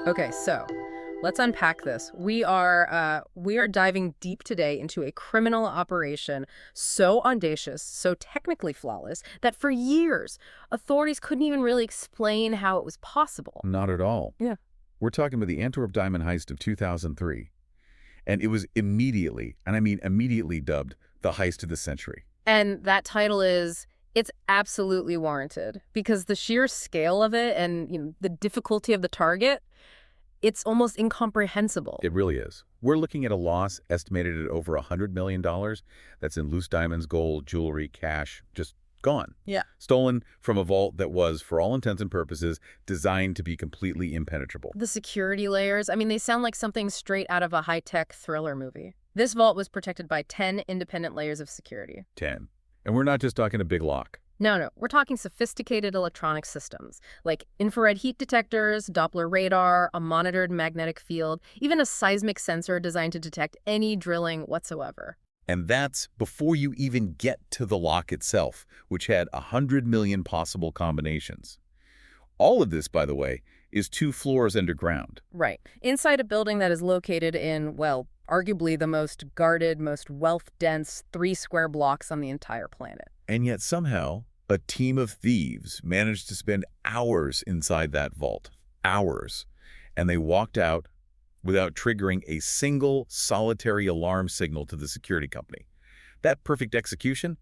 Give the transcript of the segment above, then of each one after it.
Okay, so let's unpack this. We are diving deep today into a criminal operation so audacious, so technically flawless that for years authorities couldn't even really explain how it was possible. Not at all. Yeah. We're talking about the Antwerp Diamond Heist of 2003. And it was immediately, and I mean immediately dubbed, the heist of the century. And that title it's absolutely warranted because the sheer scale of it and the difficulty of the target, it's almost incomprehensible. It really is. We're looking at a loss estimated at over $100 million. That's in loose diamonds, gold, jewelry, cash, just gone. Yeah. Stolen from a vault that was, for all intents and purposes, designed to be completely impenetrable. The security layers, I mean, they sound like something straight out of a high-tech thriller movie. This vault was protected by 10 independent layers of security. 10. And we're not just talking a big lock. No, we're talking sophisticated electronic systems, like infrared heat detectors, Doppler radar, a monitored magnetic field, even a seismic sensor designed to detect any drilling whatsoever. And that's before you even get to the lock itself, which had 100 million possible combinations. All of this, by the way, is 2 floors underground. Right. Inside a building that is located in, well, arguably the most guarded, most wealth-dense 3 square blocks on the entire planet. And yet somehow, a team of thieves managed to spend hours inside that vault. Hours. And they walked out without triggering a single solitary alarm signal to the security company. That perfect execution,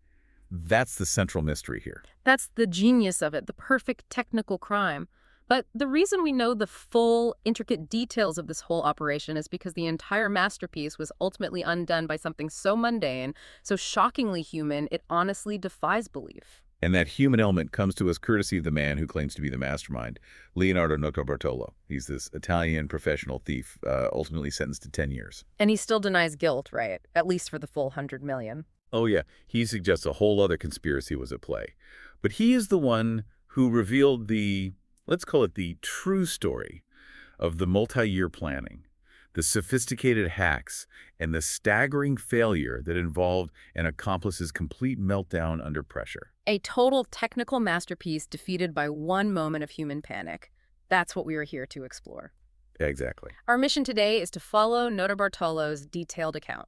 that's the central mystery here. That's the genius of it, the perfect technical crime. But the reason we know the full, intricate details of this whole operation is because the entire masterpiece was ultimately undone by something so mundane, so shockingly human, it honestly defies belief. And that human element comes to us courtesy of the man who claims to be the mastermind, Leonardo Notarbartolo. He's this Italian professional thief, ultimately sentenced to 10 years. And he still denies guilt, right? At least for the full 100 million. Oh yeah, he suggests a whole other conspiracy was at play. But he is the one who revealed the, let's call it the true story of the multi-year planning, the sophisticated hacks, and the staggering failure that involved an accomplice's complete meltdown under pressure. A total technical masterpiece defeated by one moment of human panic. That's what we are here to explore. Exactly. Our mission today is to follow Notarbartolo's detailed account.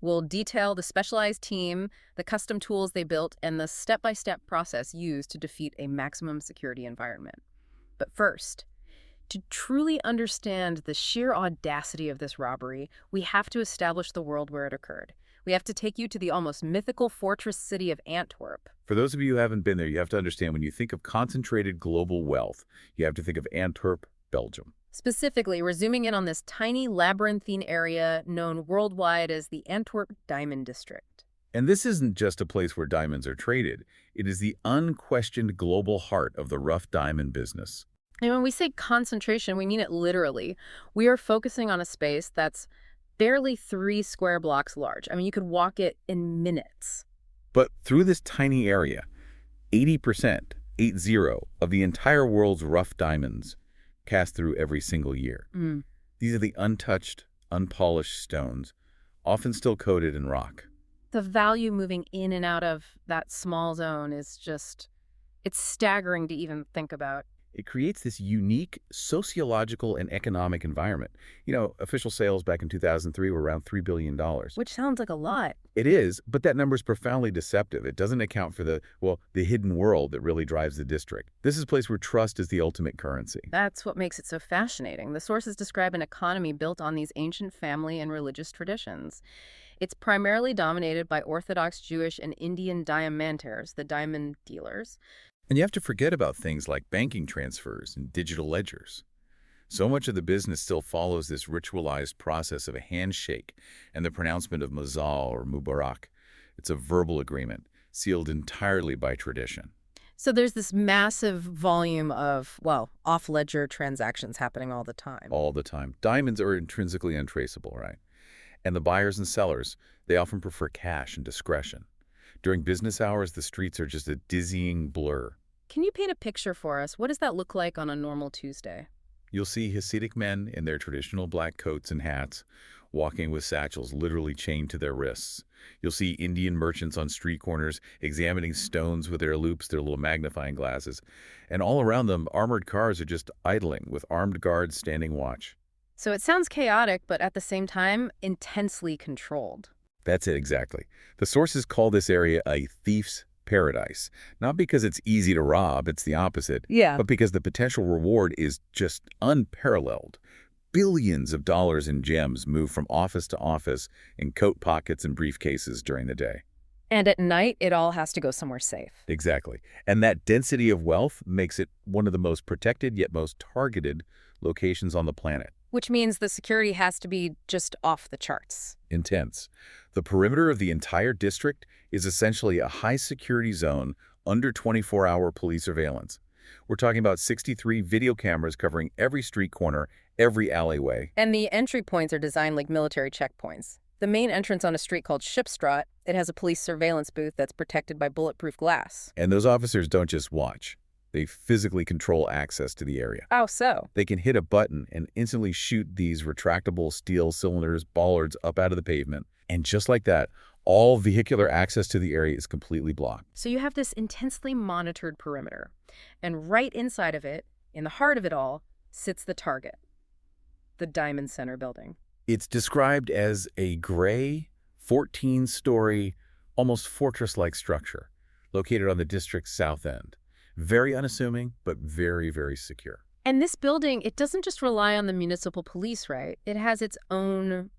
We'll detail the specialized team, the custom tools they built, and the step-by-step process used to defeat a maximum security environment. But first, to truly understand the sheer audacity of this robbery, we have to establish the world where it occurred. We have to take you to the almost mythical fortress city of Antwerp. For those of you who haven't been there, you have to understand when you think of concentrated global wealth, you have to think of Antwerp, Belgium. Specifically, we're zooming in on this tiny labyrinthine area known worldwide as the Antwerp Diamond District. And this isn't just a place where diamonds are traded. It is the unquestioned global heart of the rough diamond business. And when we say concentration, we mean it literally. We are focusing on a space that's barely 3 square blocks large. I mean, you could walk it in minutes. But through this tiny area, 80%, 80, of the entire world's rough diamonds cast through every single year. These are the untouched, unpolished stones, often still coated in rock. The value moving in and out of that small zone is it's staggering to even think about. It creates this unique sociological and economic environment. You know, official sales back in 2003 were around $3 billion. Which sounds like a lot. It is, but that number is profoundly deceptive. It doesn't account for the hidden world that really drives the district. This is a place where trust is the ultimate currency. That's what makes it so fascinating. The sources describe an economy built on these ancient family and religious traditions. It's primarily dominated by Orthodox Jewish and Indian diamanters, the diamond dealers. And you have to forget about things like banking transfers and digital ledgers. So much of the business still follows this ritualized process of a handshake and the pronouncement of Mazal or Mubarak. It's a verbal agreement, sealed entirely by tradition. So there's this massive volume of, off-ledger transactions happening all the time. All the time. Diamonds are intrinsically untraceable, right? And the buyers and sellers, they often prefer cash and discretion. During business hours, the streets are just a dizzying blur. Can you paint a picture for us? What does that look like on a normal Tuesday? You'll see Hasidic men in their traditional black coats and hats, walking with satchels literally chained to their wrists. You'll see Indian merchants on street corners examining stones with their loops, their little magnifying glasses. And all around them, armored cars are just idling with armed guards standing watch. So it sounds chaotic, but at the same time, intensely controlled. That's it exactly. The sources call this area a thief's paradise. Not because it's easy to rob, it's the opposite, Yeah. but because the potential reward is just unparalleled. Billions of dollars in gems move from office to office in coat pockets and briefcases during the day. And at night, it all has to go somewhere safe. Exactly. And that density of wealth makes it one of the most protected yet most targeted locations on the planet. Which means the security has to be just off the charts. Intense. The perimeter of the entire district is essentially a high-security zone under 24-hour police surveillance. We're talking about 63 video cameras covering every street corner, every alleyway. And the entry points are designed like military checkpoints. The main entrance on a street called Shipstraat, it has a police surveillance booth that's protected by bulletproof glass. And those officers don't just watch. They physically control access to the area. How so? They can hit a button and instantly shoot these retractable steel cylinders, bollards up out of the pavement. And just like that, all vehicular access to the area is completely blocked. So you have this intensely monitored perimeter. And right inside of it, in the heart of it all, sits the target, the Diamond Center building. It's described as a gray, 14-story, almost fortress-like structure located on the district's south end. Very unassuming, but very, very secure. And this building, it doesn't just rely on the municipal police, right? It has its own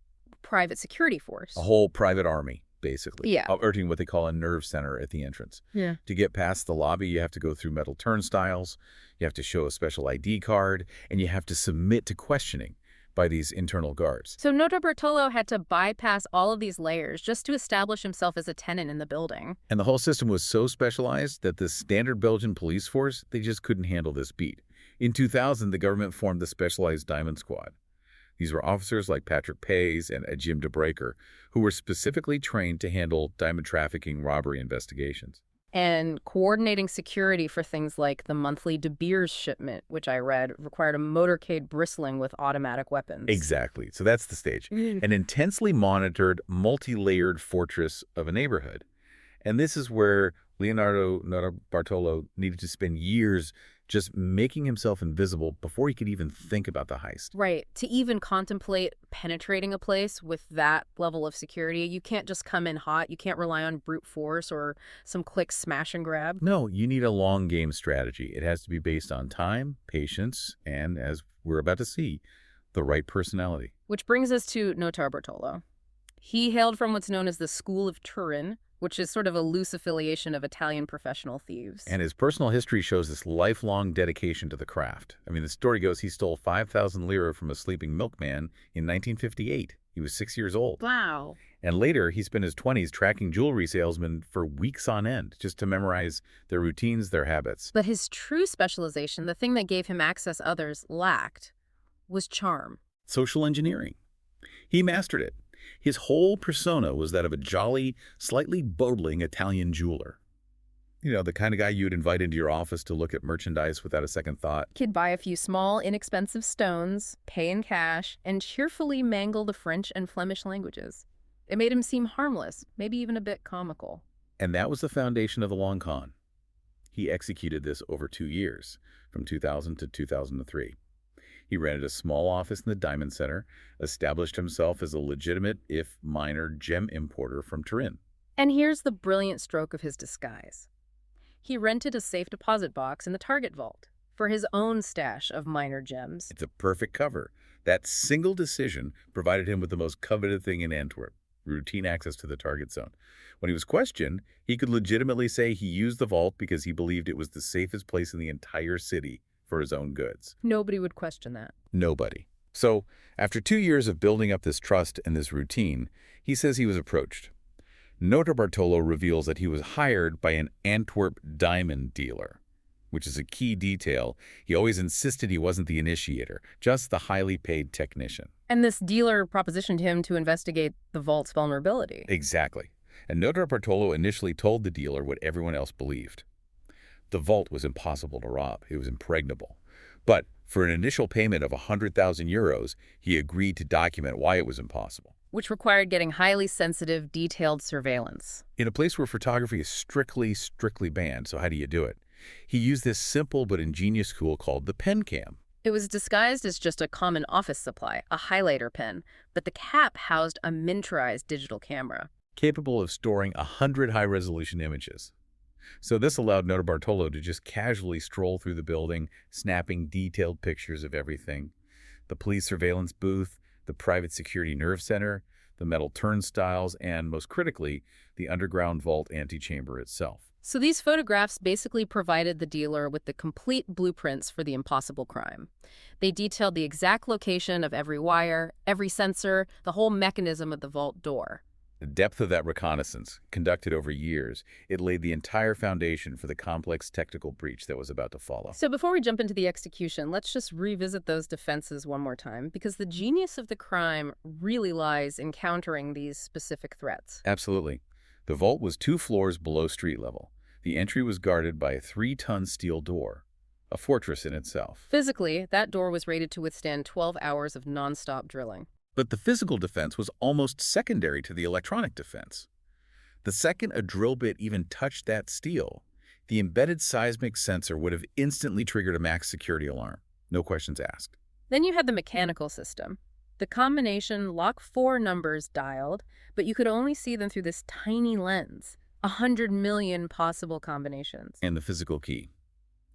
private security force. A whole private army, basically. Yeah. Alerting what they call a nerve center at the entrance. Yeah. To get past the lobby, you have to go through metal turnstiles, you have to show a special ID card, and you have to submit to questioning by these internal guards. So Notarbartolo had to bypass all of these layers just to establish himself as a tenant in the building. And the whole system was so specialized that the standard Belgian police force, they just couldn't handle this beat. In 2000, the government formed the Specialized Diamond Squad. These were officers like Patrick Pays and Jim de Breker, who were specifically trained to handle diamond trafficking robbery investigations. And coordinating security for things like the monthly De Beers shipment, which I read, required a motorcade bristling with automatic weapons. Exactly. So that's the stage. An intensely monitored, multi-layered fortress of a neighborhood. And this is where Leonardo Notarbartolo needed to spend years just making himself invisible before he could even think about the heist. Right. To even contemplate penetrating a place with that level of security, you can't just come in hot. You can't rely on brute force or some quick smash and grab. No, you need a long game strategy. It has to be based on time, patience, and, as we're about to see, the right personality. Which brings us to Notarbartolo. He hailed from what's known as the School of Turin, which is sort of a loose affiliation of Italian professional thieves. And his personal history shows this lifelong dedication to the craft. I mean, the story goes he stole 5,000 lira from a sleeping milkman in 1958. He was 6 years old. Wow. And later, he spent his 20s tracking jewelry salesmen for weeks on end, just to memorize their routines, their habits. But his true specialization, the thing that gave him access others lacked, was charm. Social engineering. He mastered it. His whole persona was that of a jolly, slightly bowdling Italian jeweler. You know, the kind of guy you'd invite into your office to look at merchandise without a second thought. He'd buy a few small, inexpensive stones, pay in cash, and cheerfully mangle the French and Flemish languages. It made him seem harmless, maybe even a bit comical. And that was the foundation of the long con. He executed this over 2 years, from 2000 to 2003. He rented a small office in the Diamond Center, established himself as a legitimate, if minor, gem importer from Turin. And here's the brilliant stroke of his disguise. He rented a safe deposit box in the Target vault for his own stash of minor gems. It's a perfect cover. That single decision provided him with the most coveted thing in Antwerp, routine access to the target zone. When he was questioned, he could legitimately say he used the vault because he believed it was the safest place in the entire city for his own goods. Nobody would question that. Nobody. So, after 2 years of building up this trust and this routine, he says he was approached. Notarbartolo reveals that he was hired by an Antwerp diamond dealer, which is a key detail. He always insisted he wasn't the initiator, just the highly paid technician. And this dealer propositioned him to investigate the vault's vulnerability. Exactly. And Notarbartolo initially told the dealer what everyone else believed. The vault was impossible to rob. It was impregnable. But for an initial payment of 100,000 euros, he agreed to document why it was impossible. Which required getting highly sensitive, detailed surveillance. In a place where photography is strictly banned, so how do you do it? He used this simple but ingenious tool called the pen cam. It was disguised as just a common office supply, a highlighter pen, but the cap housed a miniaturized digital camera. Capable of storing 100 high-resolution images. So this allowed Notarbartolo to just casually stroll through the building, snapping detailed pictures of everything. The police surveillance booth, the private security nerve center, the metal turnstiles, and, most critically, the underground vault antechamber itself. So these photographs basically provided the dealer with the complete blueprints for the impossible crime. They detailed the exact location of every wire, every sensor, the whole mechanism of the vault door. The depth of that reconnaissance, conducted over years, it laid the entire foundation for the complex technical breach that was about to follow. So before we jump into the execution, let's just revisit those defenses one more time, because the genius of the crime really lies in countering these specific threats. Absolutely. The vault was 2 floors below street level. The entry was guarded by a 3-ton steel door, a fortress in itself. Physically, that door was rated to withstand 12 hours of nonstop drilling. But the physical defense was almost secondary to the electronic defense. The second a drill bit even touched that steel, the embedded seismic sensor would have instantly triggered a max security alarm. No questions asked. Then you had the mechanical system. The combination lock 4 numbers dialed, but you could only see them through this tiny lens. 100 million possible combinations. And the physical key.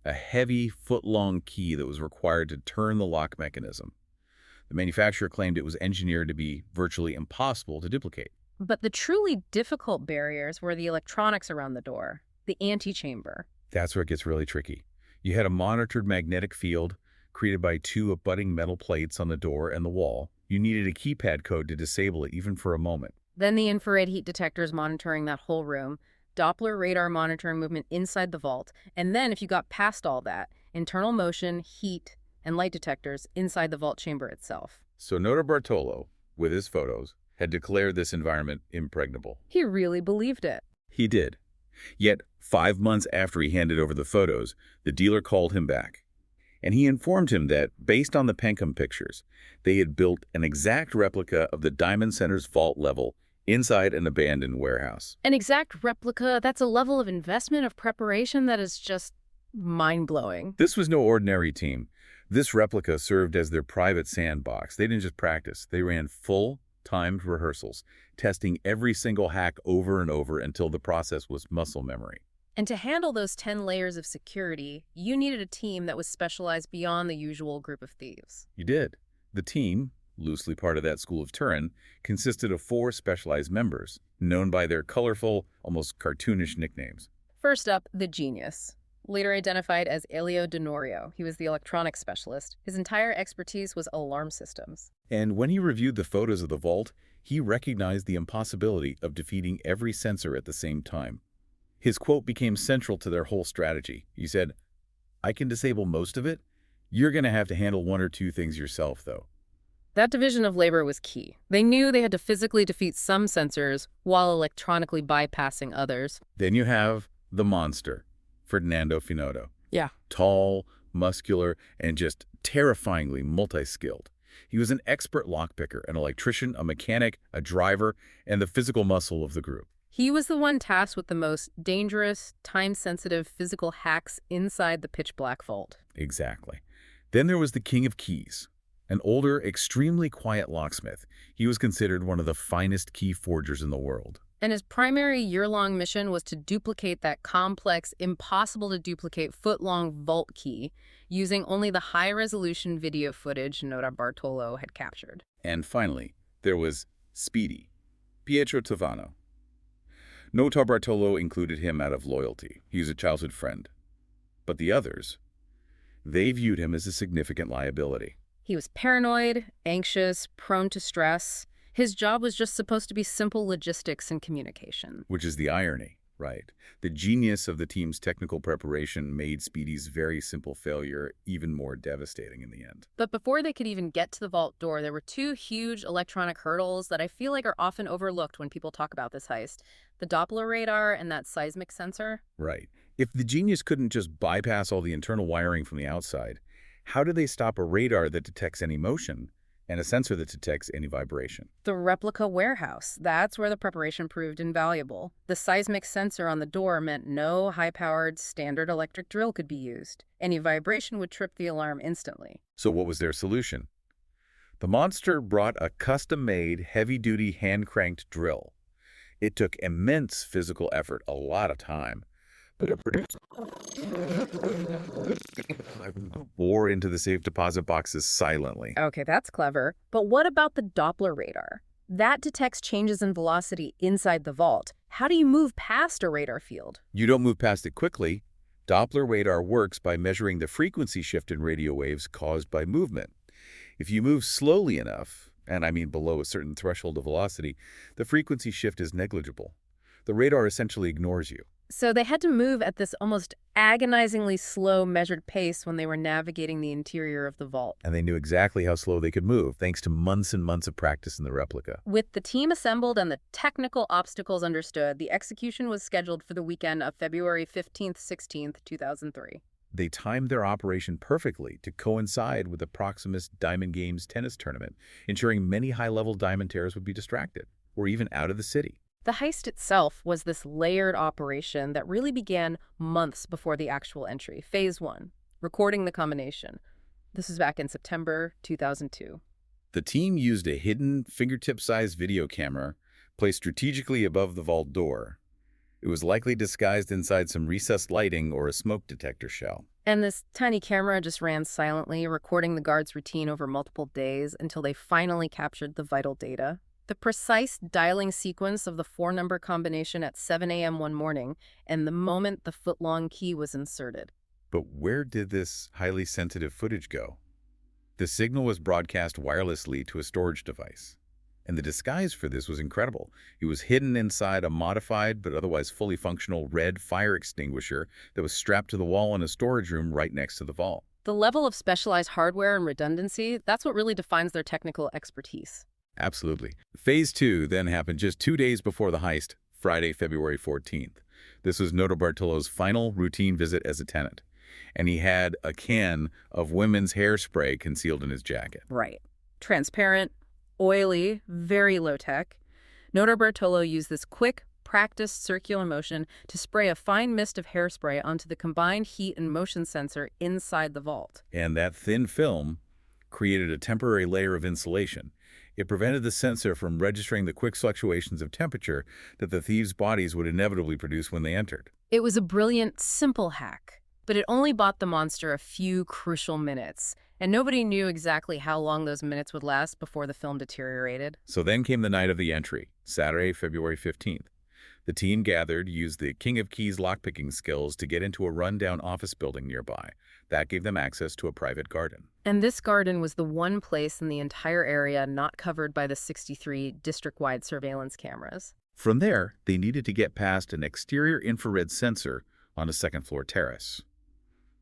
A heavy, foot-long key that was required to turn the lock mechanism. The manufacturer claimed it was engineered to be virtually impossible to duplicate. But the truly difficult barriers were the electronics around the door, the antechamber. That's where it gets really tricky. You had a monitored magnetic field created by 2 abutting metal plates on the door and the wall. You needed a keypad code to disable it even for a moment. Then the infrared heat detectors monitoring that whole room, Doppler radar monitoring movement inside the vault, and then if you got past all that, internal motion, heat, and light detectors inside the vault chamber itself. So Notarbartolo, with his photos, had declared this environment impregnable. He really believed it. He did. Yet, 5 months after he handed over the photos, the dealer called him back. And he informed him that, based on the Pencom pictures, they had built an exact replica of the Diamond Center's vault level inside an abandoned warehouse. An exact replica, that's a level of investment, of preparation that is just mind-blowing. This was no ordinary team. This replica served as their private sandbox. They didn't just practice. They ran full, timed rehearsals, testing every single hack over and over until the process was muscle memory. And to handle those 10 layers of security, you needed a team that was specialized beyond the usual group of thieves. You did. The team, loosely part of that school of Turin, consisted of 4 specialized members, known by their colorful, almost cartoonish nicknames. First up, the genius. Later identified as Elio Denorio, he was the electronics specialist. His entire expertise was alarm systems. And when he reviewed the photos of the vault, he recognized the impossibility of defeating every sensor at the same time. His quote became central to their whole strategy. He said, "I can disable most of it. You're going to have to handle 1 or 2 things yourself, though." That division of labor was key. They knew they had to physically defeat some sensors while electronically bypassing others. Then you have the monster, Ferdinando Finotto. Yeah. Tall, muscular, and just terrifyingly multi-skilled. He was an expert lockpicker, an electrician, a mechanic, a driver, and the physical muscle of the group. He was the one tasked with the most dangerous, time-sensitive physical hacks inside the pitch-black vault. Exactly. Then there was the King of Keys, an older, extremely quiet locksmith. He was considered one of the finest key forgers in the world. And his primary year-long mission was to duplicate that complex, impossible-to-duplicate foot-long vault key using only the high-resolution video footage Notarbartolo had captured. And finally, there was Speedy, Pietro Tavano. Notarbartolo included him out of loyalty. He was a childhood friend. But the others, they viewed him as a significant liability. He was paranoid, anxious, prone to stress. His job was just supposed to be simple logistics and communication. Which is the irony, right? The genius of the team's technical preparation made Speedy's very simple failure even more devastating in the end. But before they could even get to the vault door, there were 2 huge electronic hurdles that I feel like are often overlooked when people talk about this heist. The Doppler radar and that seismic sensor. Right. If the genius couldn't just bypass all the internal wiring from the outside, How do they stop a radar that detects any motion and a sensor that detects any vibration? The replica warehouse. That's where the preparation proved invaluable. The seismic sensor on the door meant no high-powered standard electric drill could be used. Any vibration would trip the alarm instantly. So what was their solution? The monster brought a custom-made, heavy-duty, hand-cranked drill. It took immense physical effort, a lot of time, but it produced bore into the safe deposit boxes silently. Okay, that's clever. But what about the Doppler radar? That detects changes in velocity inside the vault. How do you move past a radar field? You don't move past it quickly. Doppler radar works by measuring the frequency shift in radio waves caused by movement. If you move slowly enough, and I mean below a certain threshold of velocity, the frequency shift is negligible. The radar essentially ignores you. So they had to move at this almost agonizingly slow measured pace when they were navigating the interior of the vault. And they knew exactly how slow they could move, thanks to months and months of practice in the replica. With the team assembled and the technical obstacles understood, the execution was scheduled for the weekend of February 15th, 16th, 2003. They timed their operation perfectly to coincide with the Proximus Diamond Games tennis tournament, ensuring many high-level diamantaires would be distracted, or even out of the city. The heist itself was this layered operation that really began months before the actual entry. Phase 1, recording the combination. This is back in September 2002. The team used a hidden, fingertip-sized video camera placed strategically above the vault door. It was likely disguised inside some recessed lighting or a smoke detector shell. And this tiny camera just ran silently, recording the guards' routine over multiple days until they finally captured the vital data. The precise dialing sequence of the 4-number combination at 7 a.m. one morning, and the moment the foot-long key was inserted. But where did this highly sensitive footage go? The signal was broadcast wirelessly to a storage device. And the disguise for this was incredible. It was hidden inside a modified but otherwise fully functional red fire extinguisher that was strapped to the wall in a storage room right next to the vault. The level of specialized hardware and redundancy, that's what really defines their technical expertise. Absolutely. Phase 2 then happened just 2 days before the heist, Friday, February 14th. This was Notarbartolo's final routine visit as a tenant, and he had a can of women's hairspray concealed in his jacket. Right. Transparent, oily, very low-tech. Notarbartolo used this quick, practiced circular motion to spray a fine mist of hairspray onto the combined heat and motion sensor inside the vault. And that thin film created a temporary layer of insulation. It prevented the sensor from registering the quick fluctuations of temperature that the thieves' bodies would inevitably produce when they entered. It was a brilliant, simple hack, but it only bought the monster a few crucial minutes, and nobody knew exactly how long those minutes would last before the film deteriorated. So then came the night of the entry, Saturday, February 15th. The team gathered, used the King of Keys lockpicking skills to get into a rundown office building nearby. That gave them access to a private garden. And this garden was the one place in the entire area not covered by the 63 district-wide surveillance cameras. From there, they needed to get past an exterior infrared sensor on a second-floor terrace.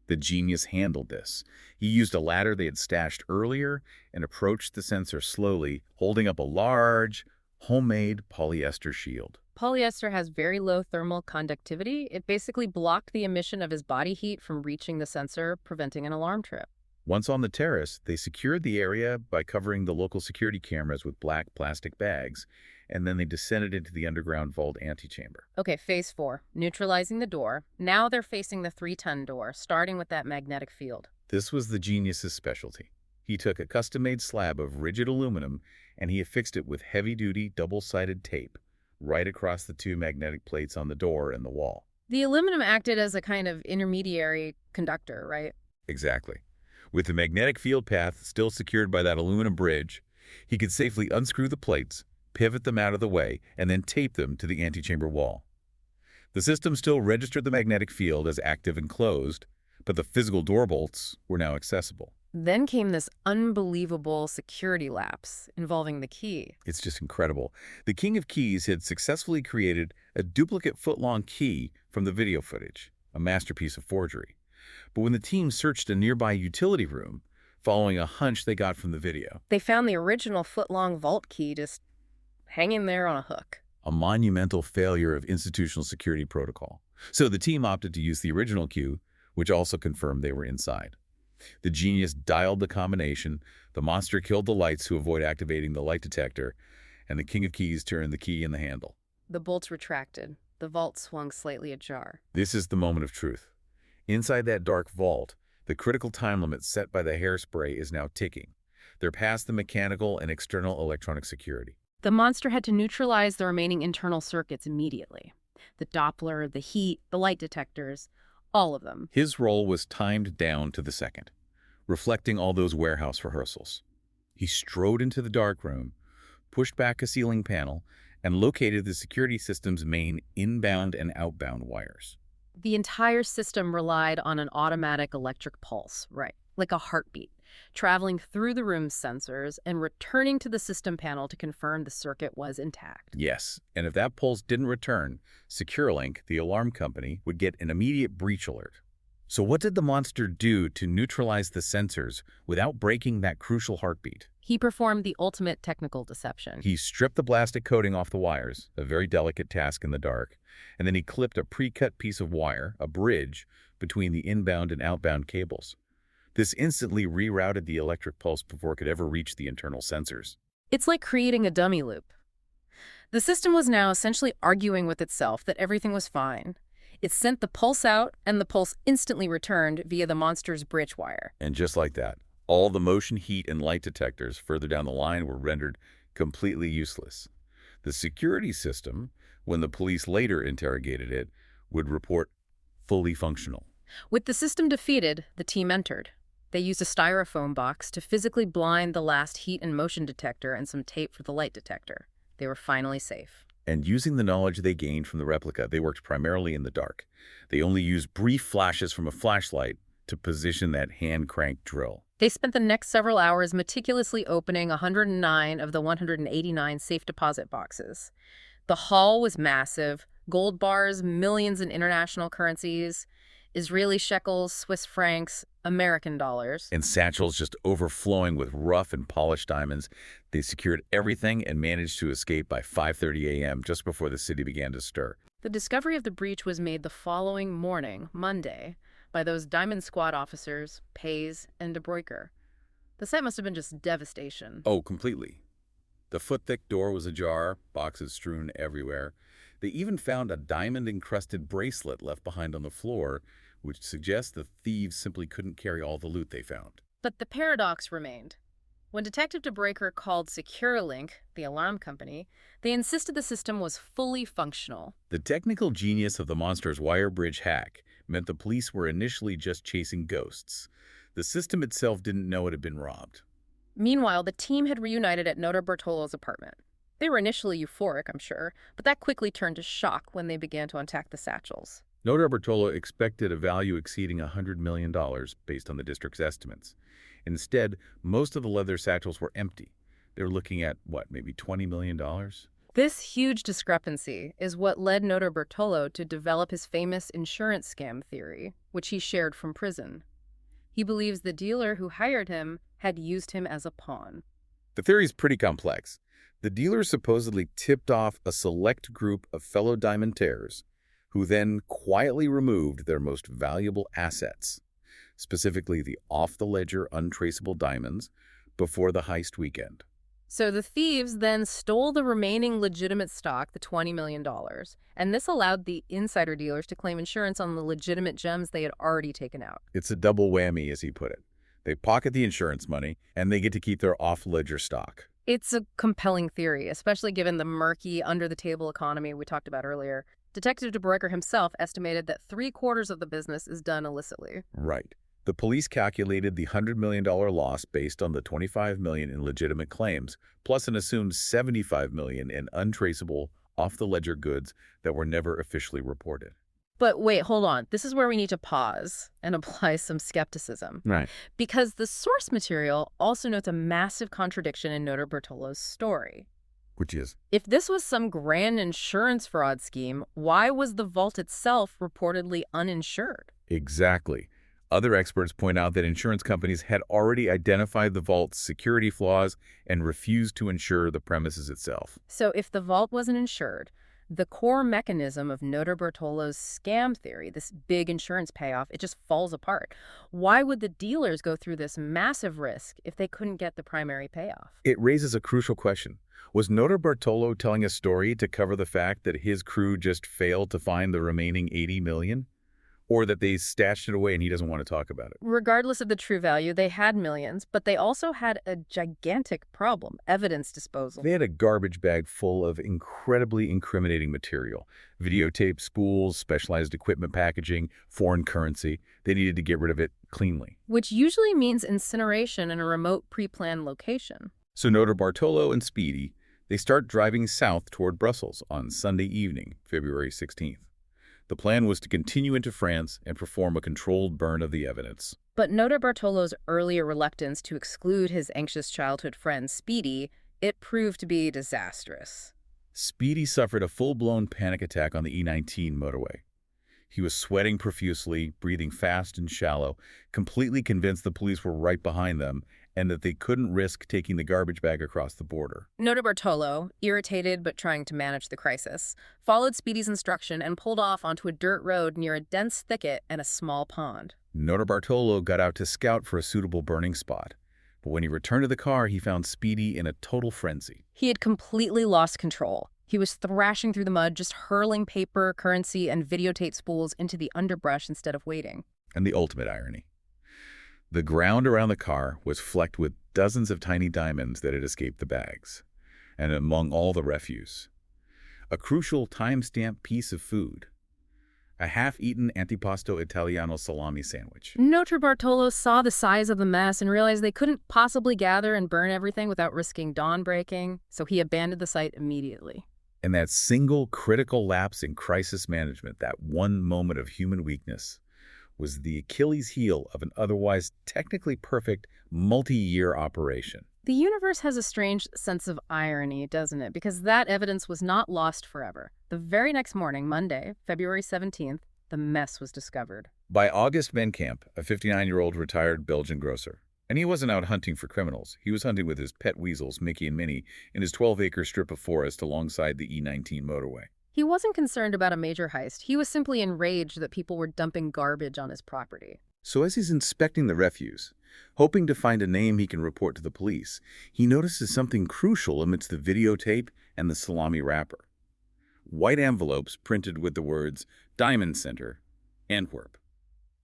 The genius handled this. He used a ladder they had stashed earlier and approached the sensor slowly, holding up a large, homemade polyester shield. Polyester has very low thermal conductivity. It basically blocked the emission of his body heat from reaching the sensor, preventing an alarm trip. Once on the terrace, they secured the area by covering the local security cameras with black plastic bags, and then they descended into the underground vault antechamber. Okay, phase 4, neutralizing the door. Now they're facing the 3-ton door, starting with that magnetic field. This was the genius's specialty. He took a custom-made slab of rigid aluminum, and he affixed it with heavy-duty, double-sided tape right across the 2 magnetic plates on the door and the wall. The aluminum acted as a kind of intermediary conductor, right? Exactly. With the magnetic field path still secured by that aluminum bridge, he could safely unscrew the plates, pivot them out of the way, and then tape them to the antechamber wall. The system still registered the magnetic field as active and closed, but the physical door bolts were now accessible. Then came this unbelievable security lapse involving the key. It's just incredible. The King of Keys had successfully created a duplicate foot-long key from the video footage, a masterpiece of forgery. But when the team searched a nearby utility room, following a hunch they got from the video, They found the original foot-long vault key just hanging there on a hook. a monumental failure of institutional security protocol. So the team opted to use the original key, which also confirmed they were inside. The genius dialed the combination, the monster killed the lights to avoid activating the light detector, and the king of keys turned the key in the handle. The bolts retracted. The vault swung slightly ajar. This is the moment of truth. Inside that dark vault, the critical time limit set by the hairspray is now ticking. They're past the mechanical and external electronic security. The monster had to neutralize the remaining internal circuits immediately. The Doppler, the heat, the light detectors, all of them. His role was timed down to the second, reflecting all those warehouse rehearsals. He strode into the darkroom, pushed back a ceiling panel, and located the security system's main inbound and outbound wires. The entire system relied on an automatic electric pulse, right, like a heartbeat, traveling through the room's sensors and returning to the system panel to confirm the circuit was intact. Yes, and if that pulse didn't return, SecureLink, the alarm company, would get an immediate breach alert. So what did the monster do to neutralize the sensors without breaking that crucial heartbeat? He performed the ultimate technical deception. He stripped the plastic coating off the wires, a very delicate task in the dark, and then he clipped a pre-cut piece of wire, a bridge, between the inbound and outbound cables. This instantly rerouted the electric pulse before it could ever reach the internal sensors. It's like creating a dummy loop. The system was now essentially arguing with itself that everything was fine. It sent the pulse out, and the pulse instantly returned via the monster's bridge wire. And just like that, all the motion, heat, and light detectors further down the line were rendered completely useless. The security system, when the police later interrogated it, would report fully functional. With the system defeated, the team entered. They used a styrofoam box to physically blind the last heat and motion detector and some tape for the light detector. They were finally safe. And using the knowledge they gained from the replica, they worked primarily in the dark. They only used brief flashes from a flashlight to position that hand-cranked drill. They spent the next several hours meticulously opening 109 of the 189 safe deposit boxes. The haul was massive. Gold bars, millions in international currencies, Israeli shekels, Swiss francs, American dollars. And satchels just overflowing with rough and polished diamonds. They secured everything and managed to escape by 5:30 a.m., just before the city began to stir. The discovery of the breach was made the following morning, Monday, by those Diamond Squad officers, Pays and De Broeker. The sight must have been just devastation. Oh, completely. The foot-thick door was ajar, boxes strewn everywhere. They even found a diamond-encrusted bracelet left behind on the floor, which suggests the thieves simply couldn't carry all the loot they found. But the paradox remained. When Detective De Broeker called SecureLink, the alarm company, they insisted the system was fully functional. The technical genius of the monster's wire bridge hack meant the police were initially just chasing ghosts. The system itself didn't know it had been robbed. Meanwhile, the team had reunited at Notarbartolo's apartment. They were initially euphoric, I'm sure, but that quickly turned to shock when they began to unpack the satchels. Notarbartolo expected a value exceeding $100 million based on the district's estimates. Instead, most of the leather satchels were empty. They were looking at, maybe $20 million? This huge discrepancy is what led Notarbartolo to develop his famous insurance scam theory, which he shared from prison. He believes the dealer who hired him had used him as a pawn. The theory is pretty complex. The dealer supposedly tipped off a select group of fellow diamantaires, who then quietly removed their most valuable assets, specifically the off-the-ledger untraceable diamonds, before the heist weekend. So the thieves then stole the remaining legitimate stock, the $20 million, and this allowed the insider dealers to claim insurance on the legitimate gems they had already taken out. It's a double whammy, as he put it. They pocket the insurance money, and they get to keep their off-ledger stock. It's a compelling theory, especially given the murky, under-the-table economy we talked about earlier. Detective De Broeker himself estimated that 3/4 of the business is done illicitly. Right. The police calculated the $100 million loss based on the $25 million in legitimate claims, plus an assumed $75 million in untraceable, off-the-ledger goods that were never officially reported. But wait, hold on. This is where we need to pause and apply some skepticism. Right. Because the source material also notes a massive contradiction in Notarbartolo's story. Which is? If this was some grand insurance fraud scheme, why was the vault itself reportedly uninsured? Exactly. Other experts point out that insurance companies had already identified the vault's security flaws and refused to insure the premises itself. So if the vault wasn't insured, The core mechanism of Notarbartolo's scam theory, this big insurance payoff, it just falls apart. Why would the dealers go through this massive risk if they couldn't get the primary payoff? It raises a crucial question. Was Notarbartolo telling a story to cover the fact that his crew just failed to find the remaining 80 million? Or that they stashed it away and he doesn't want to talk about it? Regardless of the true value, they had millions, but they also had a gigantic problem, evidence disposal. They had a garbage bag full of incredibly incriminating material. Videotape spools, specialized equipment packaging, foreign currency. They needed to get rid of it cleanly. Which usually means incineration in a remote pre-planned location. So Notarbartolo and Speedy, they start driving south toward Brussels on Sunday evening, February 16th. The plan was to continue into France and perform a controlled burn of the evidence. But Notarbartolo's earlier reluctance to exclude his anxious childhood friend Speedy, it proved to be disastrous. Speedy suffered a full-blown panic attack on the E19 motorway. He was sweating profusely, breathing fast and shallow, completely convinced the police were right behind them and that they couldn't risk taking the garbage bag across the border. Notarbartolo, irritated but trying to manage the crisis, followed Speedy's instruction and pulled off onto a dirt road near a dense thicket and a small pond. Notarbartolo got out to scout for a suitable burning spot. But when he returned to the car, he found Speedy in a total frenzy. He had completely lost control. He was thrashing through the mud, just hurling paper, currency, and videotape spools into the underbrush instead of waiting. And the ultimate irony. The ground around the car was flecked with dozens of tiny diamonds that had escaped the bags. And among all the refuse, a crucial time-stamped piece of food. A half-eaten antipasto Italiano salami sandwich. Notarbartolo saw the size of the mess and realized they couldn't possibly gather and burn everything without risking dawn breaking, so he abandoned the site immediately. And that single critical lapse in crisis management, that one moment of human weakness, was the Achilles heel of an otherwise technically perfect multi-year operation. The universe has a strange sense of irony, doesn't it? Because that evidence was not lost forever. The very next morning, Monday, February 17th, the mess was discovered. By August Benkamp, a 59-year-old retired Belgian grocer. And he wasn't out hunting for criminals. He was hunting with his pet weasels, Mickey and Minnie, in his 12-acre strip of forest alongside the E19 motorway. He wasn't concerned about a major heist. He was simply enraged that people were dumping garbage on his property. So as he's inspecting the refuse, hoping to find a name he can report to the police, he notices something crucial amidst the videotape and the salami wrapper. White envelopes printed with the words, Diamond Center, Antwerp.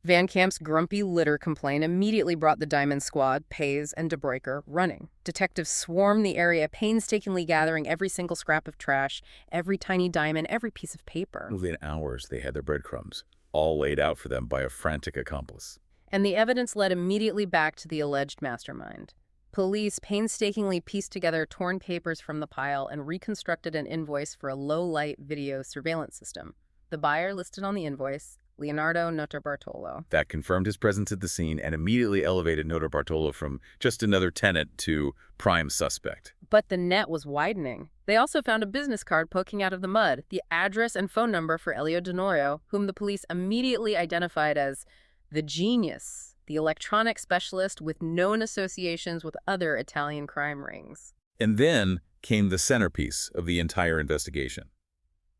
Van Camp's grumpy litter complaint immediately brought the Diamond Squad, Pays, and DeBroeker running. Detectives swarmed the area, painstakingly gathering every single scrap of trash, every tiny diamond, every piece of paper. Within hours, they had their breadcrumbs, all laid out for them by a frantic accomplice. And the evidence led immediately back to the alleged mastermind. Police painstakingly pieced together torn papers from the pile and reconstructed an invoice for a low-light video surveillance system. The buyer listed on the invoice, Leonardo Notarbartolo. That confirmed his presence at the scene and immediately elevated Notarbartolo from just another tenant to prime suspect. But the net was widening. They also found a business card poking out of the mud, the address and phone number for Elio Denorio, whom the police immediately identified as the genius, the electronic specialist with known associations with other Italian crime rings. And then came the centerpiece of the entire investigation.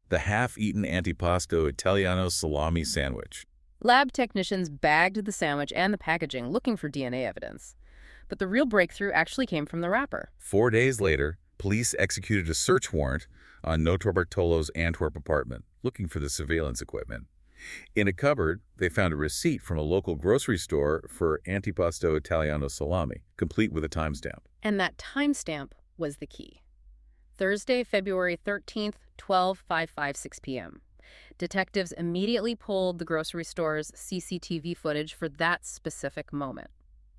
The half-eaten antipasto Italiano salami sandwich. Lab technicians bagged the sandwich and the packaging, looking for DNA evidence. But the real breakthrough actually came from the wrapper. 4 days later, police executed a search warrant on Notarbartolo's Antwerp apartment, looking for the surveillance equipment. In a cupboard, they found a receipt from a local grocery store for antipasto Italiano salami, complete with a timestamp. And that timestamp was the key. Thursday, February 13th, 12:56 p.m. Detectives immediately pulled the grocery store's CCTV footage for that specific moment.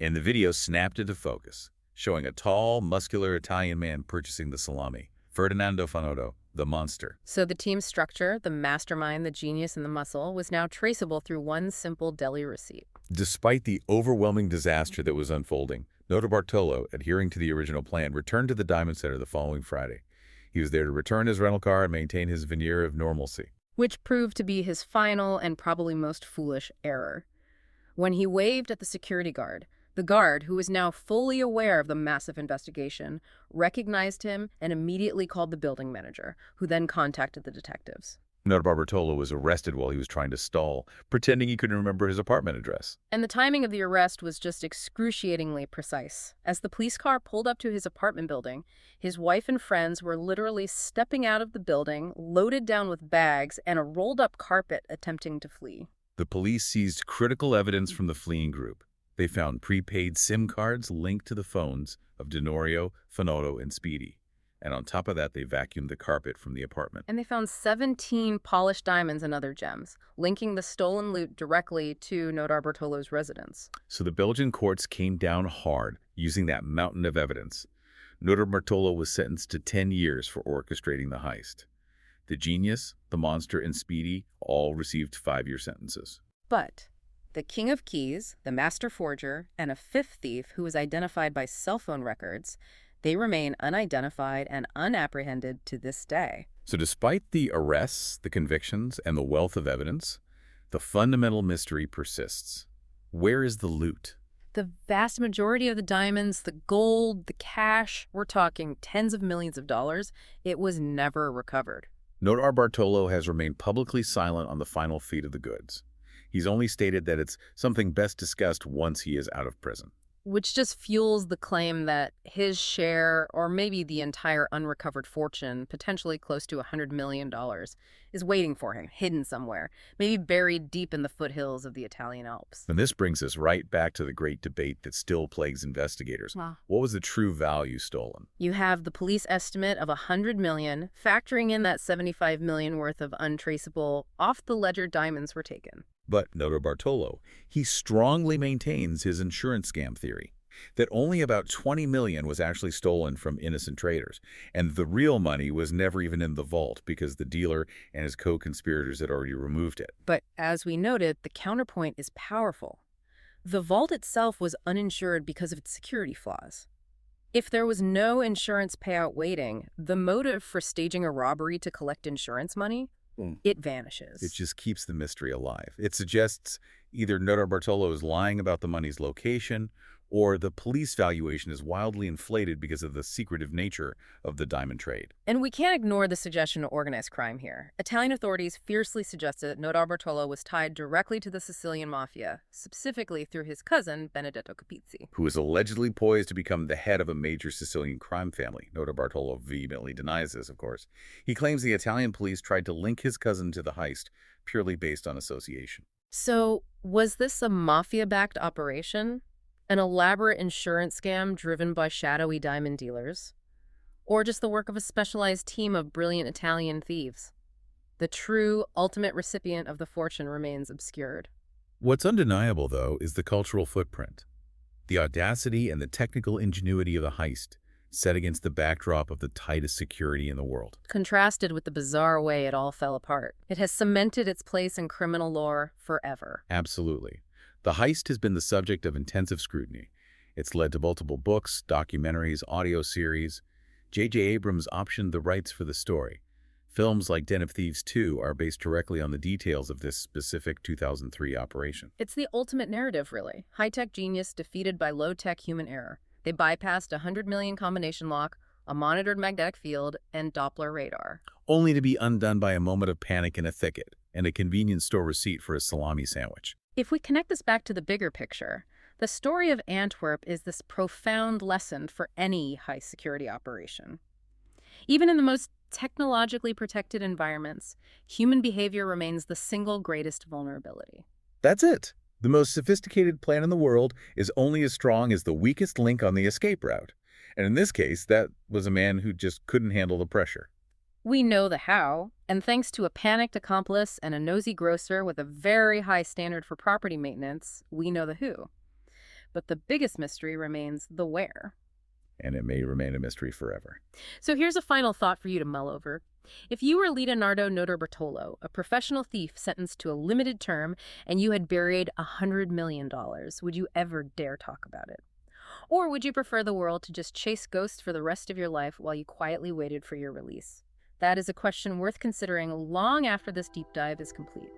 And the video snapped into focus, showing a tall, muscular Italian man purchasing the salami, Ferdinando Fanodo, the monster. So the team's structure, the mastermind, the genius, and the muscle, was now traceable through one simple deli receipt. Despite the overwhelming disaster that was unfolding, Notarbartolo, adhering to the original plan, returned to the Diamond Center the following Friday. He was there to return his rental car and maintain his veneer of normalcy. Which proved to be his final and probably most foolish error. When he waved at the security guard, The guard, who was now fully aware of the massive investigation, recognized him and immediately called the building manager, who then contacted the detectives. Notarbartolo was arrested while he was trying to stall, pretending he couldn't remember his apartment address. And the timing of the arrest was just excruciatingly precise. As the police car pulled up to his apartment building, his wife and friends were literally stepping out of the building, loaded down with bags and a rolled-up carpet, attempting to flee. The police seized critical evidence from the fleeing group. They found prepaid SIM cards linked to the phones of Denorio, Fanoto, and Speedy. And on top of that, they vacuumed the carpet from the apartment. And they found 17 polished diamonds and other gems, linking the stolen loot directly to Notarbartolo's residence. So the Belgian courts came down hard, using that mountain of evidence. Notarbartolo was sentenced to 10 years for orchestrating the heist. The genius, the monster, and Speedy all received 5-year sentences. But the King of Keys, the master forger, and a fifth thief who was identified by cell phone records, they remain unidentified and unapprehended to this day. So despite the arrests, the convictions, and the wealth of evidence, the fundamental mystery persists. Where is the loot? The vast majority of the diamonds, the gold, the cash, we're talking tens of millions of dollars, it was never recovered. Notarbartolo has remained publicly silent on the final fate of the goods. He's only stated that it's something best discussed once he is out of prison. Which just fuels the claim that his share, or maybe the entire unrecovered fortune, potentially close to $100 million, is waiting for him, hidden somewhere, maybe buried deep in the foothills of the Italian Alps. And this brings us right back to the great debate that still plagues investigators. Wow. What was the true value stolen? You have the police estimate of $100 million, factoring in that $75 million worth of untraceable, off-the-ledger diamonds were taken. But Notarbartolo, he strongly maintains his insurance scam theory, that only about $20 million was actually stolen from innocent traders, and the real money was never even in the vault because the dealer and his co-conspirators had already removed it. But as we noted, the counterpoint is powerful. The vault itself was uninsured because of its security flaws. If there was no insurance payout waiting, the motive for staging a robbery to collect insurance money, it vanishes. It just keeps the mystery alive. It suggests either Notarbartolo is lying about the money's location, or the police valuation is wildly inflated because of the secretive nature of the diamond trade. And we can't ignore the suggestion of organized crime here. Italian authorities fiercely suggested that Notarbartolo was tied directly to the Sicilian mafia, specifically through his cousin, Benedetto Capizzi, who is allegedly poised to become the head of a major Sicilian crime family. Notarbartolo vehemently denies this, of course. He claims the Italian police tried to link his cousin to the heist purely based on association. So, was this a mafia-backed operation? An elaborate insurance scam driven by shadowy diamond dealers? Or just the work of a specialized team of brilliant Italian thieves? The true, ultimate recipient of the fortune remains obscured. What's undeniable, though, is the cultural footprint. The audacity and the technical ingenuity of the heist, set against the backdrop of the tightest security in the world. Contrasted with the bizarre way it all fell apart, it has cemented its place in criminal lore forever. Absolutely. The heist has been the subject of intensive scrutiny. It's led to multiple books, documentaries, audio series. J.J. Abrams optioned the rights for the story. Films like Den of Thieves 2 are based directly on the details of this specific 2003 operation. It's the ultimate narrative, really. High-tech genius defeated by low-tech human error. They bypassed a 100 million combination lock, a monitored magnetic field, and Doppler radar. Only to be undone by a moment of panic in a thicket and a convenience store receipt for a salami sandwich. If we connect this back to the bigger picture, the story of Antwerp is this profound lesson for any high security operation. Even in the most technologically protected environments, human behavior remains the single greatest vulnerability. That's it. The most sophisticated plan in the world is only as strong as the weakest link on the escape route. And in this case, that was a man who just couldn't handle the pressure. We know the how, and thanks to a panicked accomplice and a nosy grocer with a very high standard for property maintenance, we know the who. But the biggest mystery remains the where. And it may remain a mystery forever. So here's a final thought for you to mull over. If you were Leonardo Notarbartolo, a professional thief sentenced to a limited term, and you had buried $100 million, would you ever dare talk about it? Or would you prefer the world to just chase ghosts for the rest of your life while you quietly waited for your release? That is a question worth considering long after this deep dive is complete.